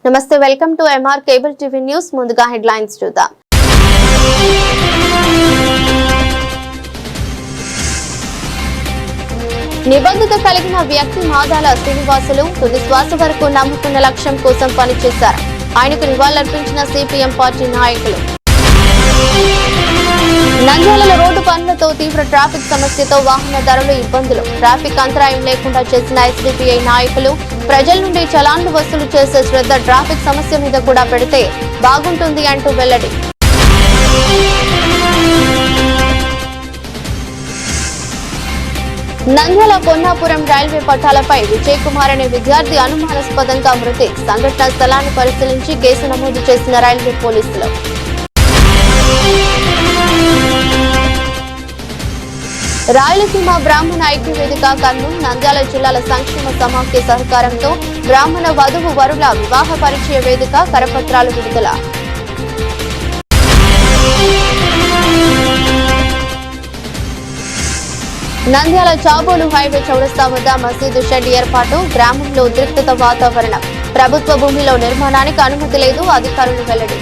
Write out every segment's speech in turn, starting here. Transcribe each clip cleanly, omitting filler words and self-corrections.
నమస్తే, welcome to MR cable TV news. ముందుగా headlines చూద్దాం. నిబంధత కలిగిన వ్యక్తి మాదాల శ్రీనివాసులు తుది శ్వాస వరకు నమ్ముకున్న లక్ష్యం కోసం పనిచేశారు. ఆయనకు నివాళులర్పించిన సిపిఎం పార్టీ నాయకులు. నంద్యాలలో రోడ్డు పనులతో తీవ్ర ట్రాఫిక్ సమస్యతో వాహనదారులు ఇబ్బందులు. ట్రాఫిక్ అంతరాయం లేకుండా చేసిన ఎస్డిపిఐ నాయకులు ప్రజల నుండి చలాన్లు వసూలు చేసే శ్రద్ధ ట్రాఫిక్ సమస్య మీద కూడా పెడితే బాగుంటుంది అంటూ వెల్లడి. నంద్యాల పొన్నాపురం రైల్వే పట్టాలపై విజయ్ కుమార్ అనే విద్యార్థి అనుమానాస్పదంగా మృతి. సంఘటన స్థలాన్ని పరిశీలించి కేసు నమోదు చేసిన రైల్వే పోలీసులు. రాయలసీమ బ్రాహ్మణ ఐక్య వేదిక కర్నూలు నంద్యాల జిల్లాల సంక్షేమ సమాఖ్య సహకారంతో బ్రాహ్మణ వధువు వరుల వివాహ పరిచయ వేదిక కరపత్రాలు విడుదల. నంద్యాల చాబోలు హైవే చౌరస్తా వద్ద మసీదు షెడ్ ఏర్పాటు. గ్రామంలో ఉద్రిక్తత వాతావరణం. ప్రభుత్వ భూమిలో నిర్మాణానికి అనుమతి లేదు, అధికారులు వెల్లడి.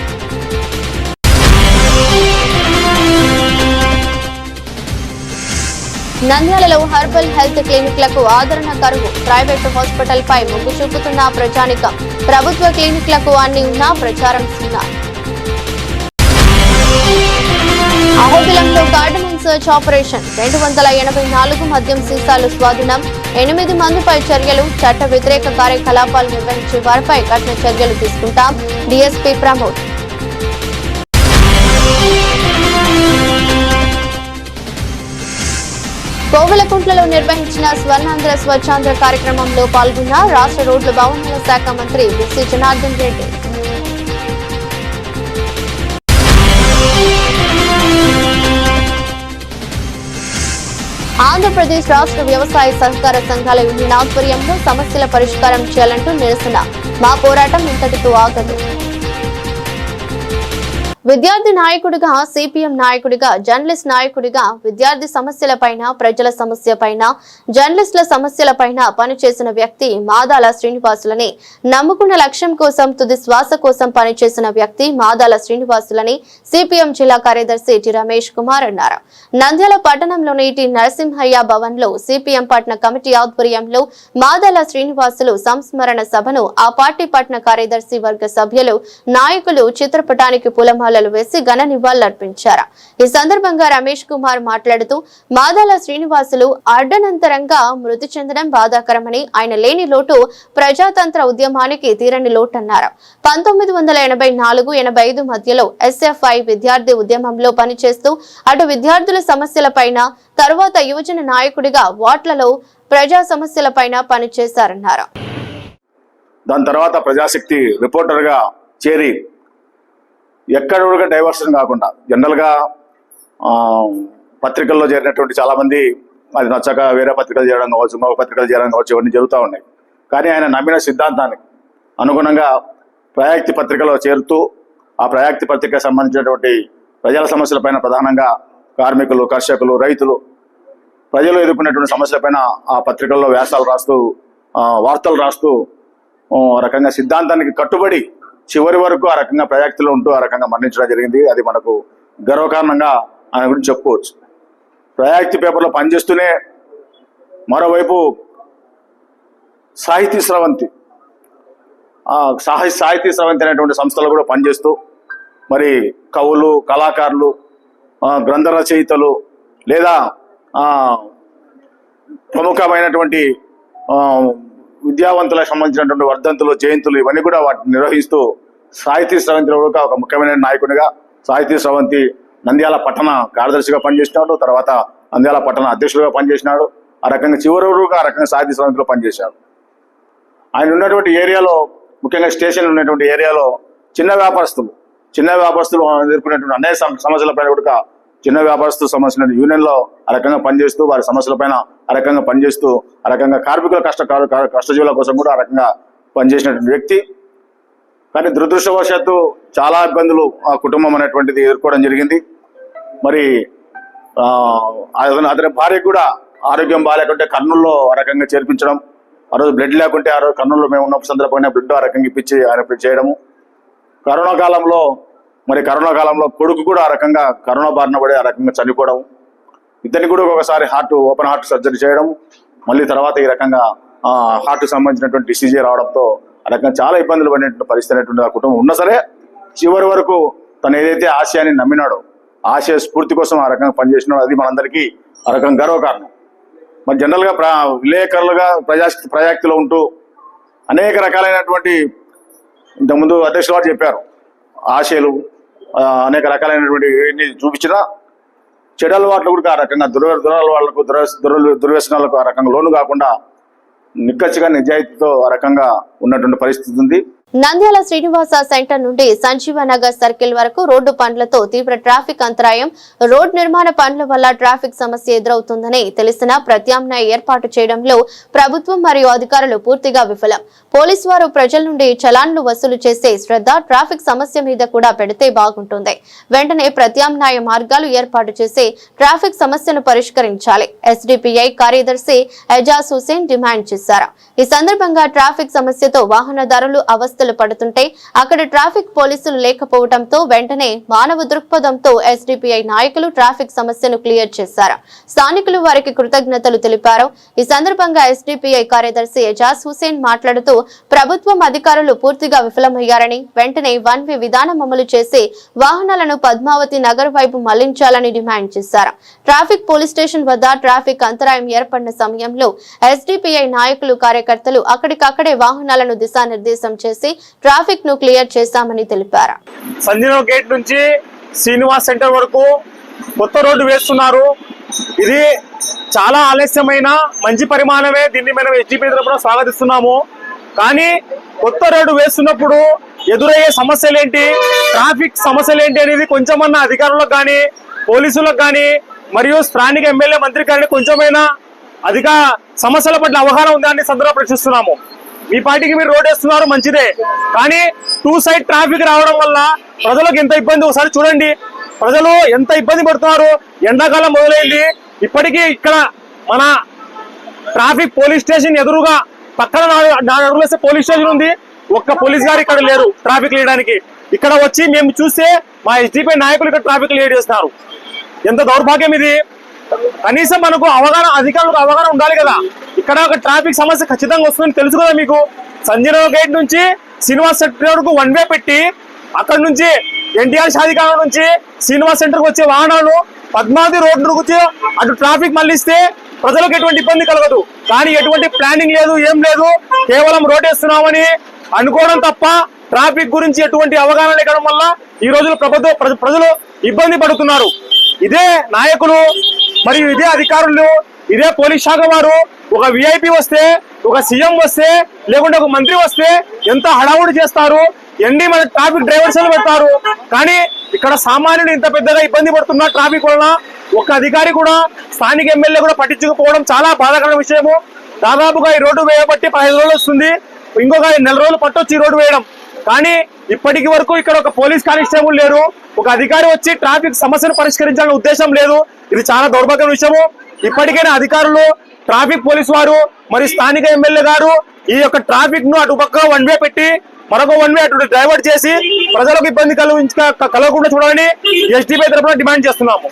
నంద్యాలలో హెర్బల్ హెల్త్ క్లినిక్లకు ఆదరణ కరువు. ప్రైవేటు హాస్పిటల్ పై మొగ్గు చూపుతున్న ప్రజానికం. ప్రభుత్వ క్లినిక్లకు అన్ని ఉన్నా ప్రచారం సున్నా. అహోబిలంలో గార్డెన్ సర్చ్ ఆపరేషన్. 284 మద్యం సీసాలు స్వాధీనం. 8 మందిపై చర్యలు. చట్ట వ్యతిరేక కార్యకలాపాలు నిర్వహించే వారిపై కఠిన చర్యలు తీసుకుంటాం. డీఎస్పీ ప్రమోద్. కోవెలకుంట్లలో నిర్వహించిన స్వర్ణాంధ్ర స్వచ్ఛాంధ్ర కార్యక్రమంలో పాల్గొన్న రాష్ట్ర రోడ్లు భవనాల శాఖ మంత్రి బీసీ జనార్దన్ రెడ్డి. ఆంధ్రప్రదేశ్ రాష్ట్ర వ్యవసాయ సహకార సంఘాల యూనియన్ ఆధ్వర్యంలో సమస్యల పరిష్కారం చేయాలంటూ నిరసన. మా పోరాటం ఇంతటితో ఆగదు. విద్యార్థి నాయకుడిగా, సిపిఎం నాయకుడిగా, జర్నలిస్ట్ నాయకుడిగా విద్యార్థి సమస్యలపైన, ప్రజల సమస్యపైన, జర్నలిస్టుల సమస్యలపైన పనిచేసిన వ్యక్తి మాదాల శ్రీనివాసులని. నమ్ముకున్న లక్ష్యం కోసం తుది శ్వాస కోసం పనిచేసిన వ్యక్తి మాదాల శ్రీనివాసులని సిపిఎం జిల్లా కార్యదర్శి టి రమేష్ కుమార్ అన్నారు. నంద్యాల పట్టణంలోని టి నరసింహయ్య భవన్ లో సిపిఎం పట్టణ కమిటీ ఆధ్వర్యంలో మాదాల శ్రీనివాసులు సంస్మరణ సభను ఆ పార్టీ పట్టణ కార్యదర్శి వర్గ సభ్యులు, నాయకులు చిత్రపటానికి పూలమాల వేసి ఘన నివాళులర్పించారు. ఈ సందర్భంగా రమేష్ కుమార్ మాట్లాడుతూ మాదాల శ్రీనివాసులు అర్ధనంతరంగా మృతి చెందడం బాధాకరమని, ఆయన లేని లోటు ప్రజాతంత్ర ఉద్యమానికి తీరని లోటన్నారు. 1984-85 మధ్యలో ఎస్ఎఫ్ఐ విద్యార్థి ఉద్యమంలో పనిచేస్తూ అటు విద్యార్థుల సమస్యలపైన, తరువాత యువజన నాయకుడిగా వాట్లలో ప్రజా సమస్యలపైన పనిచేశారన్నారు. దాని తర్వాత ప్రజాశక్తి రిపోర్టర్ గా చేరి ఎక్కడ కూడా డైవర్షన్ కాకుండా జనరల్గా పత్రికల్లో చేరినటువంటి చాలామంది అది నచ్చక వేరే పత్రికలు చేయడం కావచ్చు, ఇంకొక పత్రికలు చేయడం కావచ్చు, ఇవన్నీ జరుగుతూ ఉన్నాయి. కానీ ఆయన నమ్మిన సిద్ధాంతానికి అనుగుణంగా ప్రయాక్తి పత్రికలో చేరుతూ ఆ ప్రయాక్తి పత్రికకు సంబంధించినటువంటి ప్రజల సమస్యలపైన, ప్రధానంగా కార్మికులు, కర్షకులు, రైతులు, ప్రజలు ఎదుర్కొన్నటువంటి సమస్యలపైన ఆ పత్రికల్లో వ్యాసాలు రాస్తూ, వార్తలు రాస్తూ రకంగా సిద్ధాంతానికి కట్టుబడి చివరి వరకు ఆ రకంగా ప్రయాక్తిలో ఉంటూ ఆ రకంగా మరణించడం జరిగింది. అది మనకు గర్వకారణంగా ఆయన గురించి చెప్పుకోవచ్చు. ప్రయాక్తి పేపర్లో పనిచేస్తూనే మరోవైపు సాహితీ స్రవంతి అనేటువంటి సంస్థలు కూడా పనిచేస్తూ మరి కవులు, కళాకారులు, గ్రంథ రచయితలు లేదా ప్రముఖమైనటువంటి విద్యావంతులకు సంబంధించినటువంటి వర్ధంతులు, జయంతులు ఇవన్నీ కూడా వాటిని నిర్వహిస్తూ సాహితీ స్రవంతిలో ఒక ముఖ్యమైన నాయకునిగా, సాహితీ స్రవంతి నంద్యాల పట్టణ కార్యదర్శిగా పనిచేసినాడు. తర్వాత నంద్యాల పట్టణ అధ్యక్షుడిగా పనిచేసినాడు. ఆ రకంగా చివరిగా ఆ రకంగా సాహితీ స్రవంతిలో పనిచేశాడు. ఆయన ఉన్నటువంటి ఏరియాలో, ముఖ్యంగా స్టేషన్ ఉన్నటువంటి ఏరియాలో చిన్న వ్యాపారస్తులు ఎదుర్కొనేటువంటి అనేక సమస్యలపైన కూడా చిన్న వ్యాపారస్తుల సమస్యల యూనియన్లో ఆ రకంగా పనిచేస్తూ వారి సమస్యలపైన ఆ రకంగా పనిచేస్తూ ఆ రకంగా కార్మికుల కష్టజీవుల కోసం కూడా ఆ రకంగా పనిచేసినటువంటి వ్యక్తి. కానీ దురదృష్టవశాత్తు చాలా ఇబ్బందులు ఆ కుటుంబం అనేటువంటిది ఎదుర్కోవడం జరిగింది. మరి అతని భార్యకు కూడా ఆరోగ్యం బాగాలేకుంటే కర్నూలులో ఆ రకంగా చేర్పించడం, ఆ రోజు బ్లడ్ లేకుంటే ఆ రోజు కర్నూలులో మేము ఉన్న సందర్భంగా బ్లడ్ ఆ రకంగా ఇప్పించి ఆయన చేయడము. కరోనా కాలంలో కొడుకు కూడా ఆ రకంగా కరోనా బారిన పడి ఆ రకంగా చనిపోవడం, ఇతనికి కూడా ఒకసారి ఓపెన్ హార్ట్ సర్జరీ చేయడం, మళ్ళీ తర్వాత ఈ రకంగా హార్ట్ సంబంధించినటువంటి డిసీజ్ రావడంతో ఆ రకంగా చాలా ఇబ్బందులు పడినటువంటి పరిస్థితి అనేటువంటి ఆ కుటుంబం ఉన్నా సరే చివరి వరకు తను ఏదైతే ఆశయాన్ని నమ్మినాడో ఆశయ స్ఫూర్తి కోసం ఆ రకంగా పనిచేసినాడో అది మనందరికీ ఆ రకంగా గర్వకారణం. మరి జనరల్ గా విలేకరులుగా ప్రజాక్తిలో ఉంటూ అనేక రకాలైనటువంటి ఇంతకుముందు అధ్యక్షుల వారు చెప్పారు ఆశయాలు అనేక రకాలైనటువంటి చూపించిన చెడు అలవాట్లు కూడా ఆ రకంగా దుర్వ్యసనాలకు ఆ రకంగా లోను కాకుండా నిక్కచ్చిగా నిజాయితీతో ఆ రకంగా ఉన్నటువంటి పరిస్థితి ఉంది. నంద్యాల శ్రీనివాస సెంటర్ నుండి సంజీవనగర్ సర్కిల్ వరకు రోడ్డు పనులతో తీవ్ర ట్రాఫిక్ అంతరాయం, రోడ్ నిర్మాణ పనుల వల్ల ట్రాఫిక్ సమస్య ఎదురవుతుందని తెలిసిన ప్రత్యామ్నాయ ఏర్పాటు చేయడంలో ప్రభుత్వం మరియు అధికారులు పూర్తిగా విఫలం. పోలీసు వారు ప్రజల నుండి చలాన్లు వసూలు చేసే శ్రద్ధ ట్రాఫిక్ సమస్య మీద కూడా పెడితే బాగుంటుంది. వెంటనే ప్రత్యామ్నాయ మార్గాలు ఏర్పాటు చేసి ట్రాఫిక్ సమస్యను పరిష్కరించాలి. ఎస్డిపిఐ కార్యదర్శి ఎజాజ్ హుసేన్ డిమాండ్ చేశారు. ఈ సందర్భంగా ట్రాఫిక్ సమస్యతో వాహనదారులు అవస్థలు పడుతుంటే అక్కడ ట్రాఫిక్ పోలీసులు లేకపోవడంతో వెంటనే మానవ దృక్పథంతో ఎస్డిపిఐ నాయకులు ట్రాఫిక్ సమస్యను క్లియర్ చేశారు. స్థానికులు వారికి కృతజ్ఞతలు తెలిపారు. ఈ సందర్భంగా ఎస్డిపిఐ కార్యదర్శి ఎజాజ్ హుసేన్ మాట్లాడుతూ ప్రభుత్వం అధికారులు పూర్తిగా విఫలమయ్యారని వెంటనే వన్ వే విధానం అమలు చేసి వాహనాలను పద్మావతి నగర్ వైపు మళ్లించాలని డిమాండ్ చేశారు. ట్రాఫిక్ పోలీస్ స్టేషన్ వద్ద ట్రాఫిక్ అంతరాయం ఏర్పడిన సమయంలో ఎస్డిపిఐ నాయకులు కార్యకర్తలు అక్కడికక్కడే వాహనాలను దిశానిర్దేశం చేసి ట్రాఫిక్ ను క్లియర్ చేశామని తెలిపారు. సంజీవ్ గేట్ నుంచి శ్రీనివాస్ సెంటర్ వరకు కొత్త రోడ్డు వేస్తున్నారు. ఇది చాలా ఆలస్యమైన మంచి పరిమాణమే. దీన్ని మనం ఎస్డిపి తరపున స్వాగతిస్తున్నాము. కానీ కొత్త రోడ్డు వేస్తున్నప్పుడు ఎదురయ్యే సమస్యలేంటి, ట్రాఫిక్ సమస్యలేంటి అనేది కొంచెమన్నా అధికారులకు కానీ పోలీసులకు కానీ మరియు స్థానిక ఎమ్మెల్యే మంత్రి కానీ కొంచెమైనా అధిక సమస్యల పట్ల అవగాహన ఉందని సందర్భంగా ప్రశ్నిస్తున్నాము. మీ పార్టీకి మీరు రోడ్ వేస్తున్నారు మంచిదే, కానీ టూ సైడ్ ట్రాఫిక్ రావడం వల్ల ప్రజలకు ఎంత ఇబ్బంది ఒకసారి చూడండి. ప్రజలు ఎంత ఇబ్బంది పడుతున్నారు. ఎండాకాలం మొదలైంది. ఇప్పటికీ ఇక్కడ మన ట్రాఫిక్ పోలీస్ స్టేషన్ ఎదురుగా పక్కన 4 అడుగులు పోలీస్ స్టేషన్ ఉంది. ఒక్క పోలీస్ గారు ఇక్కడ లేరు ట్రాఫిక్ లేయడానికి. ఇక్కడ వచ్చి మేము చూస్తే మా ఎస్డిపి నాయకులు ఇక్కడ ట్రాఫిక్ లీడ్ చేస్తున్నారు. ఎంత దౌర్భాగ్యం ఇది. కనీసం మనకు అధికారులకు అవగాహన ఉండాలి కదా. ఇక్కడ ఒక ట్రాఫిక్ సమస్య ఖచ్చితంగా వస్తుందని తెలుసు కదా మీకు. సంజీవ్ గేట్ నుంచి శ్రీనివాస్ సెంటర్ కు వన్ వే పెట్టి అక్కడ నుంచి ఎన్టీఆర్ షాదిఖానా నుంచి శ్రీనివాస్ సెంటర్ కు వచ్చే వాహనాలు పద్మావతి రోడ్డు వచ్చి అటు ట్రాఫిక్ మళ్ళిస్తే ప్రజలకు ఎటువంటి ఇబ్బంది కలగదు. కానీ ఎటువంటి ప్లానింగ్ లేదు, ఏం లేదు. కేవలం రోడ్ వేస్తున్నామని అనుకోవడం తప్ప ట్రాఫిక్ గురించి ఎటువంటి అవగాహన లేకపోవడం వల్ల ఈ రోజులు ప్రజలు ఇబ్బంది పడుతున్నారు. ఇదే నాయకులు మరియు ఇదే అధికారులు, ఇదే పోలీస్ శాఖ వారు ఒక విఐపి వస్తే, ఒక సీఎం వస్తే, లేకుంటే ఒక మంత్రి వస్తే ఎంత హడావుడి చేస్తారు, ఎన్ని మన ట్రాఫిక్ డ్రైవర్స్ పెడతారు. కానీ ఇక్కడ సామాన్యుడు ఇంత పెద్దగా ఇబ్బంది పడుతున్నా ట్రాఫిక్ వలన ఒక అధికారి కూడా, స్థానిక ఎమ్మెల్యే కూడా పట్టించుకోవడం చాలా బాధాకరమైన విషయము. దాదాపుగా ఈ రోడ్డు వేయబట్టి 15 రోజులు వస్తుంది. ఇంకొక 4 రోజులు పట్టొచ్చి ఈ రోడ్డు వేయడం. కానీ ఇప్పటికి వరకు ఇక్కడ ఒక పోలీస్ కానిస్టేబుల్ లేరు. ఒక అధికారి వచ్చి ట్రాఫిక్ సమస్యను పరిష్కరించాలనే ఉద్దేశం లేదు. ఇది చాలా దౌర్భాగ్య విషయము. ఇప్పటికైనా అధికారులు, ట్రాఫిక్ పోలీసు వారు మరియు స్థానిక ఎమ్మెల్యే గారు ఈ యొక్క ట్రాఫిక్ ను అటు పక్క వన్ వే పెట్టి మరొక వన్ వే అటు డైవర్ట్ చేసి ప్రజలకు ఇబ్బంది కలగకుండా చూడాలని ఎస్డిపి తరఫున డిమాండ్ చేస్తున్నాము.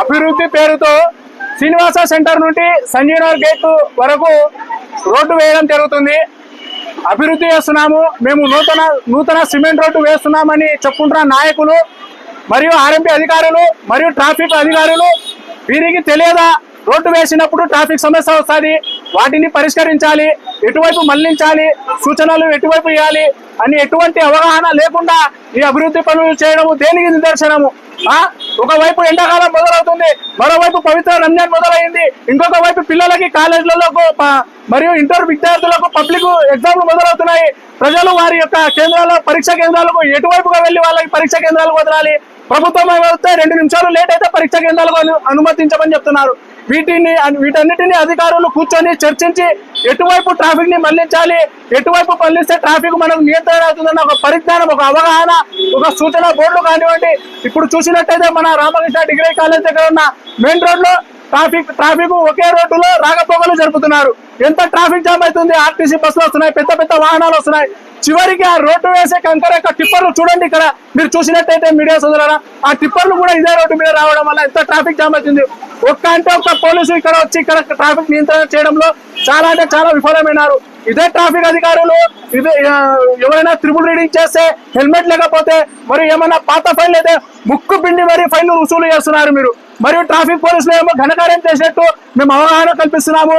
అభివృద్ధి పేరుతో శ్రీనివాస సెంటర్ నుండి సంజీవ్ గేట్ వరకు రోడ్డు వేయడం జరుగుతుంది. అభివృద్ధి చేస్తున్నాము, మేము నూతన సిమెంట్ రోడ్డు వేస్తున్నామని చెప్పుకుంటున్న నాయకులు మరియు ఆర్ఎంపీ అధికారులు మరియు ట్రాఫిక్ అధికారులు వీరికి తెలియదా రోడ్డు వేసినప్పుడు ట్రాఫిక్ సమస్య వస్తుంది, వాటిని పరిష్కరించాలి, ఎటువైపు మళ్లించాలి, సూచనలు ఎటువైపు ఇవ్వాలి అని ఎటువంటి అవగాహన లేకుండా ఈ అభివృద్ధి పనులు చేయడము దేనికి నిదర్శనము? ఒకవైపు ఎండాకాలం మొదలవుతుంది, మరోవైపు పవిత్ర రంజాన్ మొదలైంది, ఇంకొక వైపు పిల్లలకి కాలేజీలలో మరియు ఇంటర్ విద్యార్థులకు పబ్లిక్ ఎగ్జామ్లు మొదలవుతున్నాయి. ప్రజలు వారి యొక్క కేంద్రాల్లో పరీక్షా కేంద్రాలకు ఎటువైపుగా వెళ్లి వాళ్ళకి పరీక్షా కేంద్రాలకు వదలాలి. ప్రభుత్వం వస్తే 2 నిమిషాలు లేట్ అయితే పరీక్షా కేంద్రాలకు అనుమతించమని చెప్తున్నారు. వీటన్నిటిని అధికారులు కూర్చొని చర్చించి ఎటువైపు ట్రాఫిక్ ని మళ్లించాలి, ఎటువైపు మళ్లిస్తే ట్రాఫిక్ మనకు నియంత్రణ అవుతుందన్న ఒక పరిజ్ఞానం, ఒక అవగాహన, ఒక సూచన బోర్డులు కానివ్వండి. ఇప్పుడు చూసినట్టయితే మన రామకృష్ణ డిగ్రీ కాలేజ్ దగ్గర ఉన్న మెయిన్ రోడ్ లో ట్రాఫిక్ ఒకే రోడ్డులో రాకపోకలు జరుపుతున్నారు. ఎంత ట్రాఫిక్ జామ్ అవుతుంది. ఆర్టీసీ బస్సులు వస్తున్నాయి, పెద్ద పెద్ద వాహనాలు వస్తున్నాయి. చివరికి ఆ రోడ్డు వేసే కంకర యొక్క టిప్పర్లు చూడండి. ఇక్కడ మీరు చూసినట్టయితే మీడియా సోదరులారా, ఆ టిప్పర్లు కూడా ఇదే రోడ్డు మీద రావడం వల్ల ఎంత ట్రాఫిక్ జామ్ అవుతుంది. ఒక్క పోలీసు ఇక్కడ వచ్చి ఇక్కడ ట్రాఫిక్ నియంత్రణ చేయడంలో చాలా అంటే చాలా విఫలమైనారు. ఇదే ట్రాఫిక్ అధికారులు ఇదే ఎవరైనా త్రిబుల్ రీడింగ్ చేస్తే హెల్మెట్ లేకపోతే మరి ఏమైనా పాత ఫైల్ అయితే ముక్కు పిండి మరి ఫైల్ వసూలు చేస్తున్నారు మీరు. మరియు ట్రాఫిక్ పోలీసులు ఏమో ఘనకార్యం చేసినట్టు మేము అవగాహన కల్పిస్తున్నాము.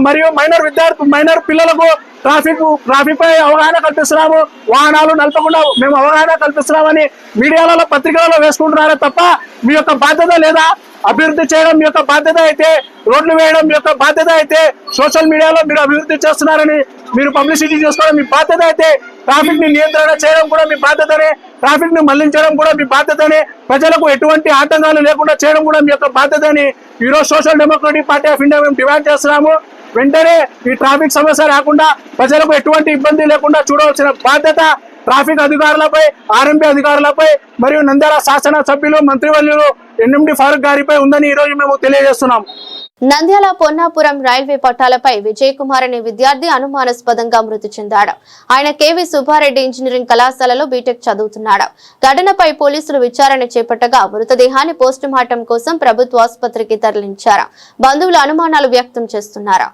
మరియు మైనర్ పిల్లలకు ట్రాఫిక్ పై అవగాహన కల్పిస్తున్నాము. వాహనాలు నడపకుండా మేము అవగాహన కల్పిస్తున్నామని మీడియాలలో పత్రికలలో వేసుకుంటున్నారే తప్ప మీ యొక్క బాధ్యత లేదా? అభివృద్ధి చేయడం మీ యొక్క బాధ్యత అయితే, రోడ్లు వేయడం మీ యొక్క బాధ్యత అయితే, సోషల్ మీడియాలో మీరు అభివృద్ధి చేస్తున్నారని మీరు పబ్లిసిటీ చేసుకోవడం మీ బాధ్యత అయితే, ట్రాఫిక్ ని నియంత్రణ చేయడం కూడా మీ బాధ్యతనే, ట్రాఫిక్ ని మళ్లించడం కూడా మీ బాధ్యతనే, ప్రజలకు ఎటువంటి ఆటంకాలు లేకుండా చేయడం కూడా మీ యొక్క బాధ్యతని ఈరోజు social democratic party of India మేము డిమాండ్ చేస్తున్నాము. వెంటనే ఈ ట్రాఫిక్ సమస్య రాకుండా ప్రజలకు ఎటువంటి ఇబ్బంది లేకుండా చూడవలసిన బాధ్యత ట్రాఫిక్ అధికారులపై, ఆర్ఎంపీ అధికారులపై మరియు నంద్యాల శాసన సభ్యులు మంత్రివర్యులు ఎన్ఎండి ఫారూక్ గారిపై ఉందని ఈ రోజు మేము తెలియజేస్తున్నాం. నంద్యాల పొన్నాపురం రైల్వే పట్టాలపై విజయ్ కుమార్ అనే విద్యార్థి అనుమానాస్పదంగా మృతి చెందాడు. ఆయన కేవీ సుబ్బారెడ్డి ఇంజనీరింగ్ కళాశాలలో బీటెక్ చదువుతున్నాడు. ఘటనపై పోలీసులు విచారణ చేపట్టగా మృతదేహాన్ని పోస్టుమార్టం కోసం ప్రభుత్వ ఆసుపత్రికి తరలించారు. బంధువులు అనుమానాలు వ్యక్తం చేస్తున్నారు.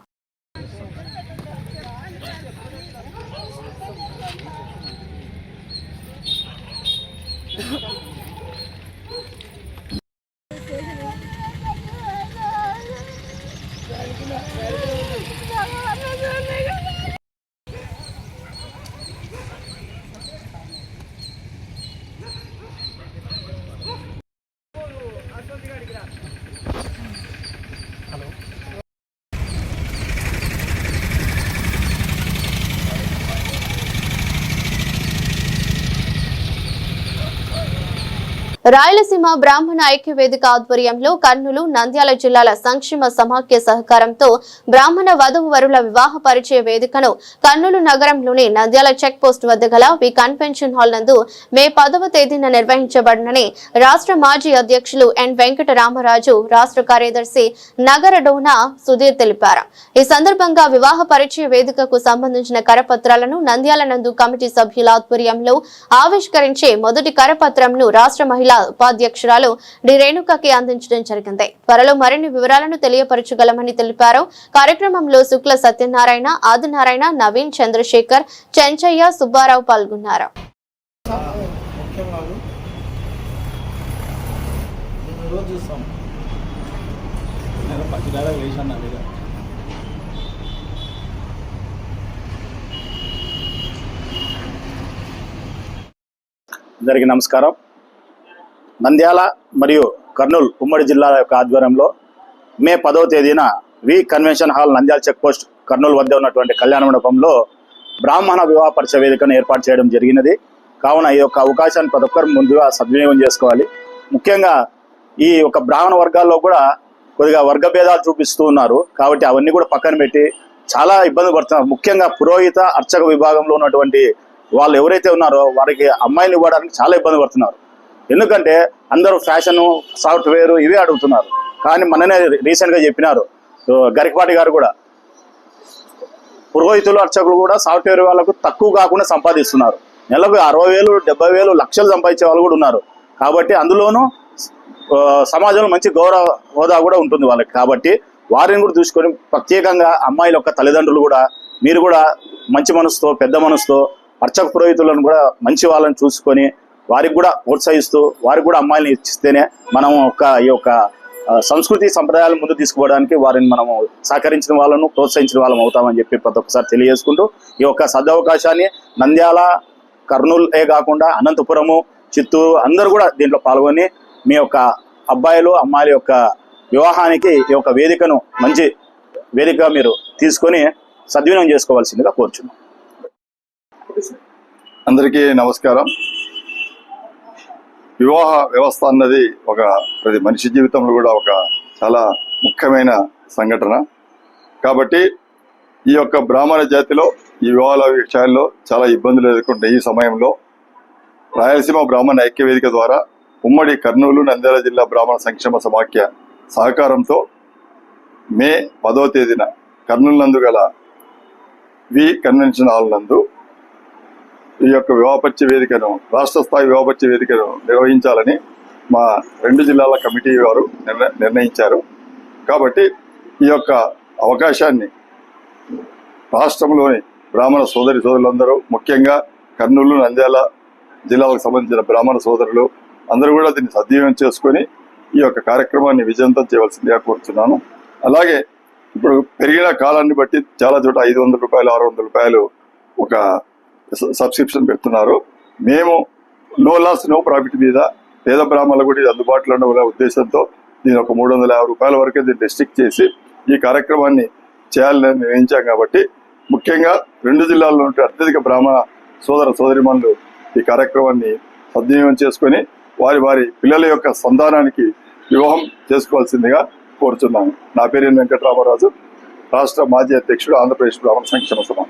రాయలసీమ బ్రాహ్మణ ఐక్య వేదిక ఆధ్వర్యంలో కర్నూలు, నంద్యాల జిల్లాల సంక్షేమ సమాఖ్య సహకారంతో బ్రాహ్మణ వధువు వరుల వివాహ పరిచయ వేదికను కర్నూలు నగరంలోని నంద్యాల చెక్ పోస్ట్ వద్ద గల వి కన్వెన్షన్ హాల్ నందు మే 10వ తేదీన నిర్వహించబడినని రాష్ట్ర మాజీ అధ్యక్షులు ఎన్ వెంకటరామరాజు, రాష్ట్ర కార్యదర్శి నగర డోనా సుధీర్ తెలిపారు. ఈ సందర్భంగా వివాహ పరిచయ వేదికకు సంబంధించిన కరపత్రాలను నంద్యాల నందు కమిటీ సభ్యుల ఆధ్వర్యంలో ఆవిష్కరించే మొదటి కరపత్రంను రాష్ట్ర మహిళా ఉపాధ్యక్షురాలు డి రేణుకకి అందించడం జరిగింది. త్వరలో మరిన్ని వివరాలను తెలియపరచగలమని తెలిపారు. కార్యక్రమంలో శుక్ల సత్యనారాయణ, ఆదినారాయణ, నవీన్, చంద్రశేఖర్, చెంచయ్య, సుబ్బారావు పాల్గొన్నారు. అందరికీ నమస్కారం. నంద్యాల మరియు కర్నూలు ఉమ్మడి జిల్లాల యొక్క ఆధ్వర్యంలో మే 10వ తేదీన V convention hall Nandyala check post Kurnool వద్ద ఉన్నటువంటి కళ్యాణ మండపంలో బ్రాహ్మణ వివాహ పరిచయ వేదికను ఏర్పాటు చేయడం జరిగినది. కావున ఈ యొక్క అవకాశాన్ని ప్రతి ఒక్కరు ముందుగా సద్వినియోగం చేసుకోవాలి. ముఖ్యంగా ఈ యొక్క బ్రాహ్మణ వర్గాల్లో కూడా కొద్దిగా వర్గ భేదాలు చూపిస్తూ ఉన్నారు. కాబట్టి అవన్నీ కూడా పక్కన పెట్టి చాలా ఇబ్బంది పడుతున్నారు. ముఖ్యంగా పురోహిత అర్చక విభాగంలో ఉన్నటువంటి వాళ్ళు ఎవరైతే ఉన్నారో వారికి అమ్మాయిలు ఇవ్వడానికి చాలా ఇబ్బంది పడుతున్నారు. ఎందుకంటే అందరూ ఫ్యాషన్, సాఫ్ట్వేర్ ఇవే అడుగుతున్నారు. కానీ మననే రీసెంట్గా చెప్పినారు గరికపాటి గారు కూడా, పురోహితులు అర్చకులు కూడా సాఫ్ట్వేర్ వాళ్ళకు తక్కువ కాకుండా సంపాదిస్తున్నారు. నెలకు 60,000, 70,000, లక్షలు సంపాదించే వాళ్ళు కూడా ఉన్నారు. కాబట్టి అందులోనూ సమాజంలో మంచి గౌరవ హోదా కూడా ఉంటుంది వాళ్ళకి. కాబట్టి వారిని కూడా చూసుకొని ప్రత్యేకంగా అమ్మాయిల యొక్క తల్లిదండ్రులు కూడా మీరు కూడా మంచి మనసుతో, పెద్ద మనసుతో అర్చక పురోహితులను కూడా మంచి వాళ్ళని చూసుకొని వారికి కూడా ప్రోత్సహిస్తూ వారికి కూడా అమ్మాయిని ఇచ్చిస్తేనే మనం ఈ యొక్క సంస్కృతి సంప్రదాయాలు ముందు తీసుకుపోవడానికి వారిని మనము సహకరించిన వాళ్ళను ప్రోత్సహించిన వాళ్ళం అవుతామని చెప్పి ప్రతి ఒక్కసారి తెలియజేసుకుంటూ ఈ యొక్క సదవకాశాన్ని నంద్యాల, కర్నూలే కాకుండా అనంతపురము, చిత్తూరు అందరూ కూడా దీంట్లో పాల్గొని మీ యొక్క అబ్బాయిలు అమ్మాయిల యొక్క వివాహానికి ఈ యొక్క వేదికను మంచి వేదికగా మీరు తీసుకొని సద్వినియోగం చేసుకోవాల్సిందిగా కోరుచున్నాం. అందరికీ నమస్కారం. వివాహ వ్యవస్థ అన్నది ప్రతి మనిషి జీవితంలో కూడా ఒక చాలా ముఖ్యమైన సంఘటన. కాబట్టి ఈ యొక్క బ్రాహ్మణ జాతిలో ఈ వివాహాల విషయాల్లో చాలా ఇబ్బందులు ఎదుర్కొంటే ఈ సమయంలో రాయలసీమ బ్రాహ్మణ ఐక్య వేదిక ద్వారా ఉమ్మడి కర్నూలు, నంద్యాల జిల్లా బ్రాహ్మణ సంక్షేమ సమాఖ్య సహకారంతో మే 10వ తేదీన కర్నూలు నందు గల వి కన్వెన్షన్ హాల్ నందు ఈ యొక్క వివాహపత్య వేదికను, రాష్ట్ర స్థాయి వివాహపత్య వేదికను నిర్వహించాలని మా 2 జిల్లాల కమిటీ వారు నిర్ణయించారు. కాబట్టి ఈ యొక్క అవకాశాన్ని రాష్ట్రంలోని బ్రాహ్మణ సోదరులందరూ, ముఖ్యంగా కర్నూలు, నంద్యాల జిల్లాలకు సంబంధించిన బ్రాహ్మణ సోదరులు అందరూ కూడా దీన్ని సద్వినియోగం చేసుకొని ఈ యొక్క కార్యక్రమాన్ని విజయవంతం చేయవలసిందిగా కోరుతున్నాను. అలాగే ఇప్పుడు పెరిగిన కాలాన్ని బట్టి చాలా చోట 500 రూపాయలు, 600 రూపాయలు ఒక సబ్స్క్రిప్షన్ పెడుతున్నారు. మేము నో లాస్ నో ప్రాఫిట్ మీద పేద బ్రాహ్మణులకు కూడా ఇది అందుబాటులో ఉన్న ఉద్దేశంతో దీని ఒక 350 రూపాయల వరకే దీన్ని రెస్ట్రిక్ట్ చేసి ఈ కార్యక్రమాన్ని చేయాలని నిర్ణయించాం. కాబట్టి ముఖ్యంగా 2 జిల్లాల్లో ఉంటే అత్యధిక బ్రాహ్మణ సోదరిమణులు ఈ కార్యక్రమాన్ని సద్వినియోగం చేసుకొని వారి పిల్లల యొక్క సంతానానికి వివాహం చేసుకోవాల్సిందిగా కోరుతున్నాను. నా పేరు వెంకటరామరాజు, రాష్ట్ర మాజీ అధ్యక్షుడు, ఆంధ్రప్రదేశ్ బ్రాహ్మణ సంక్షేమ సభ.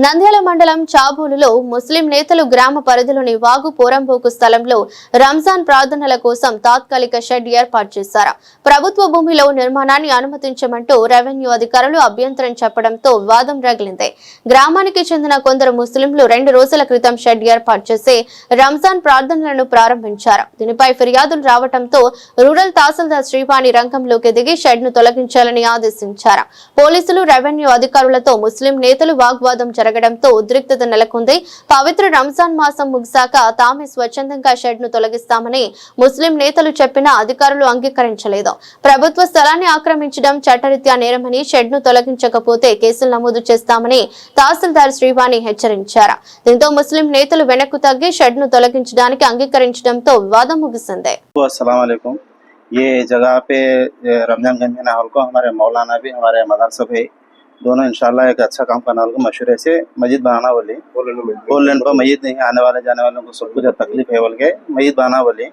నంద్యాల మండలం చాబోలులో ముస్లిం నేతలు గ్రామ పరిధిలోని వాగు పోరంబోకు స్థలంలో రంజాన్ ప్రార్థనల కోసం తాత్కాలిక షెడ్ ఏర్పాటు చేశారు. ప్రభుత్వ భూమిలో నిర్మాణాన్ని అనుమతించమంటూ రెవెన్యూ అధికారులు అభ్యంతరం చెప్పడంతో వివాదం రగిలింది. గ్రామానికి చెందిన కొందరు ముస్లింలు 2 రోజుల క్రితం షెడ్ ఏర్పాటు చేసి రంజాన్ ప్రార్థనలను ప్రారంభించారు. దీనిపై ఫిర్యాదులు రావడంతో రూరల్ తహసీల్దార్ శ్రీవాణి రంగంలోకి దిగి షెడ్ ను తొలగించాలని ఆదేశించారు. పోలీసులు, రెవెన్యూ అధికారులతో ముస్లిం నేతలు వాగ్వాదం జరగడంతో ఉద్రిక్తత నెలకొంది. పవిత్ర రంజాన్ మాసం ముగిశాక తామే స్వచ్ఛందంగా షెడ్ ను తొలగిస్తామని ముస్లిం నేతలు చెప్పినా అధికారులు అంగీకరించలేదు. ప్రభుత్వ స్థలాన్ని ఆక్రమించడం చట్టరీత్యా నేరమని, షెడ్ ను తొలగించకపోతే కేసులు నమోదు చేస్తామని తహసీల్దార్ శ్రీవాణి హెచ్చరించారు. దీంతో ముస్లిం నేతలు వెనక్కు తగ్గి షెడ్ ను తొలగించడానికి అంగీకరించడంతో వివాదం ముగిసింది. ये जगह पे रमजान गंज में माहौल को हमारे मौलाना भी, हमारे मदरसा भी दोनों इंशाल्लाह एक अच्छा काम करने वालों को मशवरे से मस्जिद बनाना बोली, फोर लेन पर मस्जिद नहीं, आने वाले जाने वालों को सब कुछ तकलीफ है बोल के मस्जिद बनाना बोली।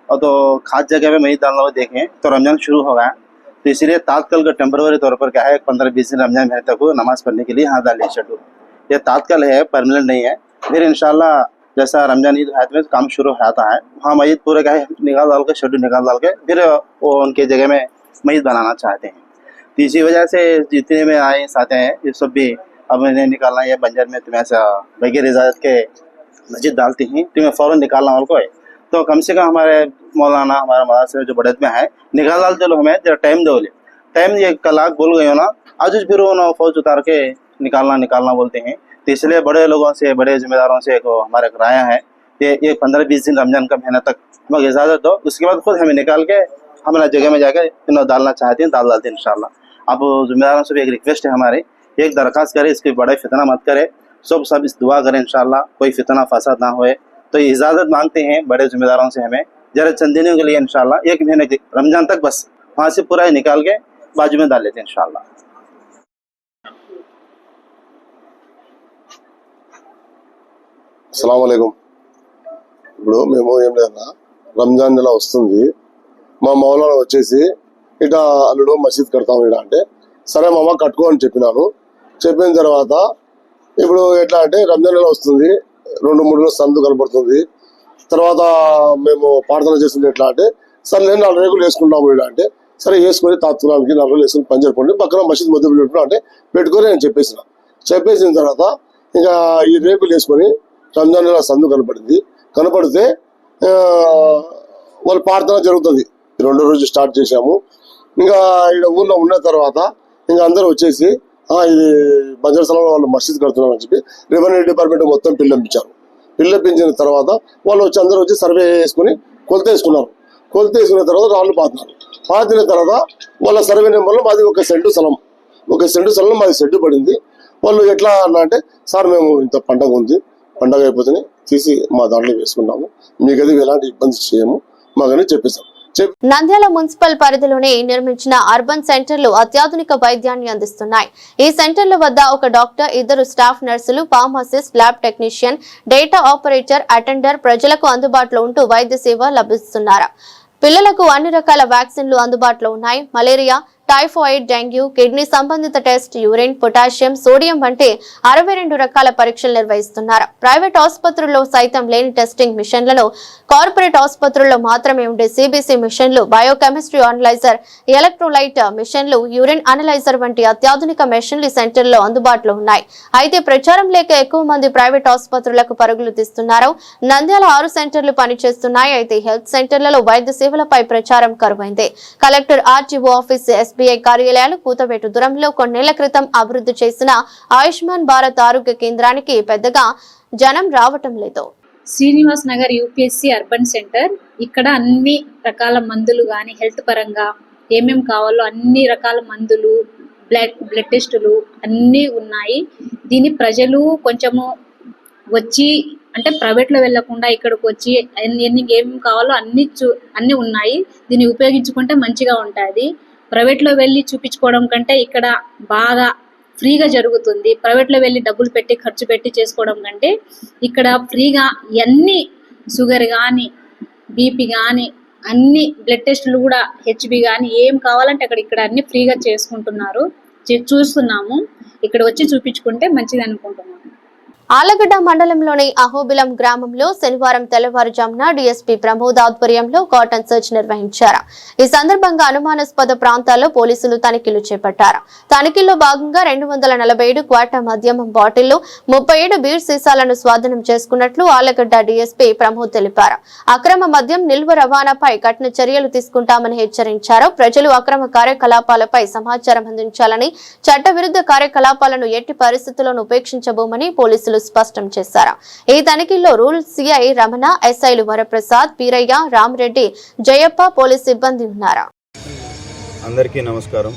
और तो खास जगह पे मस्जिद डालना वो देखें तो रमजान शुरू हो गया, तो इसलिए तात्काल का टेम्पररी तौर पर क्या है 15-20 दिन रमजान महीने तक नमाज पढ़ने के लिए यहाँ डालिए शेड्यूल। ये तात्काल है, परमानेंट नहीं है। फिर इंशाल्लाह जैसा रमजान ईद हयात में काम शुरू होता है वहाँ मस्जिद पूरे का निकाल डाल के शेड्यूल निकाल डाल के फिर वो उनके जगह में मस्जिद बनाना चाहते हैं। तो इसी वजह से जितने में आए आते हैं ये सब भी अब मैंने निकालना है बंजर में, तुम्हें ऐसा बगैर इजाज़त के मस्जिद डालती हैं, तुम्हें फ़ौरन निकालना वालों को है। तो कम से कम हमारे मौलाना, हमारा मदरसे जो बढ़त में है निकाल डाल चलो, हमें जरा टाइम दो ले, टाइम 1 कलाक बोल गए हो ना, आज फिर वो फौज उतार के निकालना बोलते हैं। तो इसलिए बड़े लोगों से, बड़े जिम्मेदारों से हमारा राय है कि ये 15-20 दिन रमजान का महीना तक हमें इजाज़त दो, उसके बाद खुद हमें निकाल के हमारा जगह में जाकर डालना चाहते हैं डाल डालते हैं इंशाल्लाह। अब जिम्मेदारों से भी एक रिक्वेस्ट है हमारी, एक दरख्वास्त करे, इसके बड़े फितना मत करे, सब इस दुआ करें इंशाल्लाह कोई फितना फसाद ना होए। तो इजाज़त मांगते हैं बड़े जिम्मेदारों से हमें जरा चंद दिनों के लिए इंशाल्लाह, 1 महीने के रमजान तक बस वहाँ से पूरा निकाल के बाजू में डाल लेते हैं इंशाल्लाह। अस्सलाम वालेकुम। ఇప్పుడు మేము ఏం లేదన్నా, రంజాన్ నెల వస్తుంది, మా మౌలానా వచ్చేసి ఇట అల్లుడు మసీద్ కడతాము ఇట అంటే, సరే మామ కట్టుకో అని చెప్పినాను. చెప్పిన తర్వాత ఇప్పుడు ఎట్లా అంటే రంజాన్ నెల వస్తుంది, 2-3 రోజులు సందు కనబడుతుంది. తర్వాత మేము ప్రార్థన చేస్తుంది ఎట్లా అంటే, సరే నేను 4 రేకులు వేసుకుంటాము ఇట అంటే, సరే వేసుకొని తాత్కాలిక 4 రోజులు వేసుకుని పని జరుపుకోండి, పక్కన మసీద్ మధ్య పెట్టుకున్నా అంటే పెట్టుకొని నేను చెప్పేసిన తర్వాత ఇంకా ఈ రేకులు వేసుకొని రంజాన్ నెల సందు కనపడితే వాళ్ళ ప్రార్థన జరుగుతుంది. 2వ రోజు స్టార్ట్ చేశాము. ఇంకా ఇక్కడ ఊర్లో ఉన్న తర్వాత ఇంకా అందరూ వచ్చేసి ఇది బంజారా స్థలంలో వాళ్ళు మసీద్ కడుతున్నారు అని చెప్పి రెవెన్యూ డిపార్ట్మెంట్ మొత్తం పిల్లపించిన తర్వాత వాళ్ళు వచ్చి అందరూ వచ్చి సర్వే చేసుకుని కొలత వేసుకున్నారు. కొలత వేసుకున్న తర్వాత రాళ్ళు పాతిన తర్వాత వాళ్ళ సర్వే నెంబర్లో మాది 1 సెంటు స్థలం, 1 సెంటు స్థలంలో మాది షెడ్ పడింది. వాళ్ళు ఎట్లా అన్నా అంటే, సార్ మేము ఇంత పండగ ఉంది, పండగ అయిపోతే తీసి మా దాంట్లో వేసుకున్నాము, మీకది ఎలాంటి ఇబ్బంది చేయము మాకని చెప్పేశాం. నంద్యాల మున్సిపల్ పరిధిలోనే నిర్మించిన అర్బన్ సెంటర్లు అత్యాధునిక వైద్యాన్ని అందిస్తున్నాయి. ఈ సెంటర్ల వద్ద ఒక డాక్టర్, 2 స్టాఫ్ నర్సులు, pharmacist, lab technician, data operator, attender ప్రజలకు అందుబాటులో ఉంటూ వైద్య సేవ లభిస్తున్నారు. పిల్లలకు అన్ని రకాల వ్యాక్సిన్లు అందుబాటులో ఉన్నాయి. మలేరియా, టైఫాయిడ్, డెంగ్యూ, కిడ్నీ సంబంధిత టెస్ట్, యూరిన్, పొటాషియం, సోడియం వంటి 62 రకాల పరీక్షలు నిర్వహిస్తున్నారు. ప్రైవేట్ ఆసుపత్రుల్లో సైతం లేని టెస్టింగ్ మిషన్లను కార్పొరేట్ ఆసుపత్రుల్లో మాత్రమే ఉండే సిబిసి మిషన్లు, బయోకెమిస్ట్రీ అనలైజర్, ఎలక్ట్రోలైట్ మిషన్లు, యూరిన్ అనలైజర్ వంటి అత్యాధునిక మిషన్లు ఈ సెంటర్లో అందుబాటులో ఉన్నాయి. అయితే ప్రచారం లేక ఎక్కువ మంది ప్రైవేట్ ఆసుపత్రులకు పరుగులు తీస్తున్నారు. నంద్యాల 6 సెంటర్లు పనిచేస్తున్నాయి. అయితే హెల్త్ సెంటర్లలో వైద్య సేవలపై ప్రచారం కరువైంది. కలెక్టర్, ఆర్టీఓ ఆఫీస్, ఎస్బీఐ కార్యాలయాలు కూతవేటు దూరంలో కొన్నేళ్ల క్రితం అభివృద్ధి చేసిన ఆయుష్మాన్ భారత్ ఆరోగ్య కేంద్రానికి పెద్దగా జనం రావటం లేదు. Srinivas Nagar UPSC urban centre, ఇక్కడ అన్ని రకాల మందులు కానీ హెల్త్ పరంగా ఏమేమి కావాలో అన్ని రకాల మందులు, బ్లడ్ టెస్టులు అన్నీ ఉన్నాయి. దీన్ని ప్రజలు కొంచెము వచ్చి అంటే ప్రైవేట్లో వెళ్లకుండా ఇక్కడికి వచ్చి ఏమేమి కావాలో అన్ని ఉన్నాయి. దీన్ని ఉపయోగించుకుంటే మంచిగా ఉంటుంది. ప్రైవేట్లో వెళ్ళి చూపించుకోవడం కంటే ఇక్కడ బాగా ఫ్రీగా జరుగుతుంది. ప్రైవేట్లో వెళ్ళి డబ్బులు పెట్టి ఖర్చు పెట్టి చేసుకోవడం కంటే ఇక్కడ ఫ్రీగా అన్ని షుగర్ కానీ, బీపీ కానీ, అన్ని బ్లడ్ టెస్టులు కూడా, హెచ్బి కానీ ఏం కావాలంటే ఇక్కడ అన్ని ఫ్రీగా చేసుకుంటున్నారు. చూస్తున్నాము. ఇక్కడ వచ్చి చూపించుకుంటే మంచిది అనుకుంటున్నాము. ఆలగడ్డ మండలంలోని అహోబిలం గ్రామంలో శనివారం తెల్లవారుజామున డీఎస్పీ ప్రమోద్ ఆధ్వర్యంలో కాటన్ సర్చ్ నిర్వహించారు. ఈ సందర్భంగా అనుమానాస్పద ప్రాంతాల్లో పోలీసులు తనిఖీలు చేపట్టారు. తనిఖీల్లో భాగంగా 247 క్వార్టర్ మద్యం బాటిళ్లు, 37 బీర్ సీసాలను స్వాధీనం చేసుకున్నట్లు ఆలగడ్డ డీఎస్పీ ప్రమోద్ తెలిపారు. అక్రమ మద్యం నిల్వ రవాణాపై కఠిన చర్యలు తీసుకుంటామని హెచ్చరించారు. ప్రజలు అక్రమ కార్యకలాపాలపై సమాచారం అందించాలని, చట్టవిరుద్ధ కార్యకలాపాలను ఎట్టి పరిస్థితుల్లోనూ ఉపేక్షించబోమని పోలీసులు స్పష్టం చేశారు. ఈ తనిఖీల్లో రూల్ సిఐ రమణ, ఎస్ఐలు వరప్రసాద్, పీరయ్య, రామరెడ్డి, జయప్ప, పోలీస్ సిబ్బంది ఉన్నారు. అందరికీ నమస్కారం.